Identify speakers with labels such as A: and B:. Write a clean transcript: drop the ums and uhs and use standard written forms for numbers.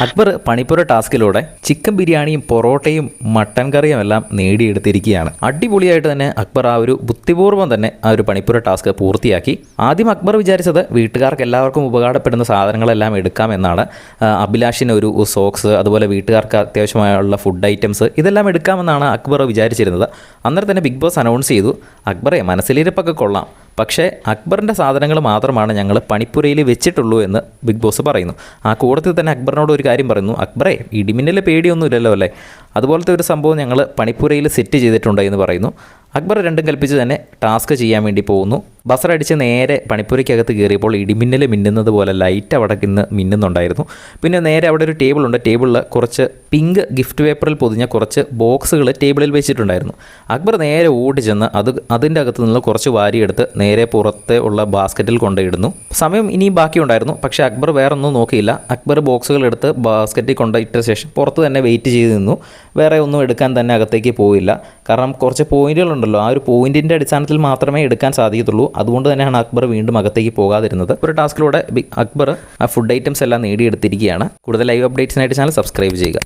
A: Akbar പണിപ്പുര ടാസ്കിലൂടെ chicken ബിരിയാണിയും പൊറോട്ടയും mutton കറിയും എല്ലാം നേടിയെടുത്തിരിക്കുകയാണ്. അടിപൊളിയായിട്ട് തന്നെ അക്ബർ ആ ഒരു ബുദ്ധിപൂർവ്വം തന്നെ ആ ഒരു പണിപ്പുര ടാസ്ക് പൂർത്തിയാക്കി. ആദ്യം അക്ബർ വിചാരിച്ചത് വീട്ടുകാർക്ക് എല്ലാവർക്കും ഉപകാരപ്പെടുന്ന സാധനങ്ങളെല്ലാം എടുക്കാമെന്നാണ്. അഭിലാഷിന് ഒരു സോക്സ്, അതുപോലെ വീട്ടുകാർക്ക് അത്യാവശ്യമായുള്ള ഫുഡ് ഐറ്റംസ് ഇതെല്ലാം എടുക്കാമെന്നാണ് അക്ബർ വിചാരിച്ചിരുന്നത്. അന്നേരം തന്നെ ബിഗ് ബോസ് അനൗൺസ് ചെയ്തു, അക്ബറെ മനസ്സിലിരിപ്പൊക്കെ കൊള്ളാം, പക്ഷേ അക്ബറിൻ്റെ സാധനങ്ങൾ മാത്രമാണ് ഞങ്ങൾ പണിപ്പുരയിൽ വെച്ചിട്ടുള്ളൂ എന്ന് ബിഗ് ബോസ് പറയുന്നു. ആ കൂട്ടത്തിൽ തന്നെ അക്ബറിനോട് ഒരു കാര്യം പറയുന്നു, അക്ബറെ ഇടിമിന്നൽ പേടിയൊന്നും ഇല്ലല്ലോ അല്ലേ, അതുപോലത്തെ ഒരു സംഭവം ഞങ്ങൾ പണിപ്പുരയിൽ സെറ്റ് ചെയ്തിട്ടുണ്ട് എന്ന് പറയുന്നു. അക്ബർ രണ്ടും കൽപ്പിച്ച് തന്നെ ടാസ്ക് ചെയ്യാൻ വേണ്ടി പോകുന്നു. ബസറടിച്ച് നേരെ പണിപ്പുരയ്ക്കകത്ത് കയറിയപ്പോൾ ഇടിമിന്നൽ മിന്നുന്നത് പോലെ ലൈറ്റ് അവിടെ ഇന്ന് മിന്നുന്നുണ്ടായിരുന്നു. പിന്നെ നേരെ അവിടെ ഒരു ടേബിളുണ്ട്. ടേബിളിൽ കുറച്ച് പിങ്ക് ഗിഫ്റ്റ് പേപ്പറിൽ പൊതിഞ്ഞ കുറച്ച് ബോക്സുകൾ ടേബിളിൽ വെച്ചിട്ടുണ്ടായിരുന്നു. അക്ബർ നേരെ ഓടി ചെന്ന് അതിൻ്റെ അകത്ത് നിന്ന് കുറച്ച് വാരിയെടുത്ത് നേരെ പുറത്തെ ഉള്ള ബാസ്ക്കറ്റിൽ കൊണ്ടിടുന്നു. സമയം ഇനിയും ബാക്കിയുണ്ടായിരുന്നു, പക്ഷേ അക്ബർ വേറൊന്നും നോക്കിയില്ല. അക്ബർ ബോക്സുകൾ എടുത്ത് ബാസ്ക്കറ്റിൽ കൊണ്ടിട്ട ശേഷം പുറത്ത് തന്നെ വെയിറ്റ് ചെയ്ത് നിന്നു. വേറെ ഒന്നും എടുക്കാൻ തന്നെ അകത്തേക്ക് പോയില്ല. കാരണം കുറച്ച് പോയിന്റുകളുണ്ടല്ലോ, ആ ഒരു പോയിന്റിൻ്റെ അടിസ്ഥാനത്തിൽ മാത്രമേ എടുക്കാൻ സാധിക്കത്തുള്ളൂ. അതുകൊണ്ട് തന്നെയാണ് അക്ബർ വീണ്ടും അകത്തേക്ക് പോകാതിരുന്നത്. ഒരു ടാസ്കിലൂടെ അക്ബർ ആ ഫുഡ് ഐറ്റംസ് എല്ലാം നേടിയെടുത്തിരിക്കുകയാണ്. കൂടുതൽ ലൈവ് അപ്ഡേറ്റ്സിനായിട്ട് ചാനൽ സബ്സ്ക്രൈബ് ചെയ്യുക.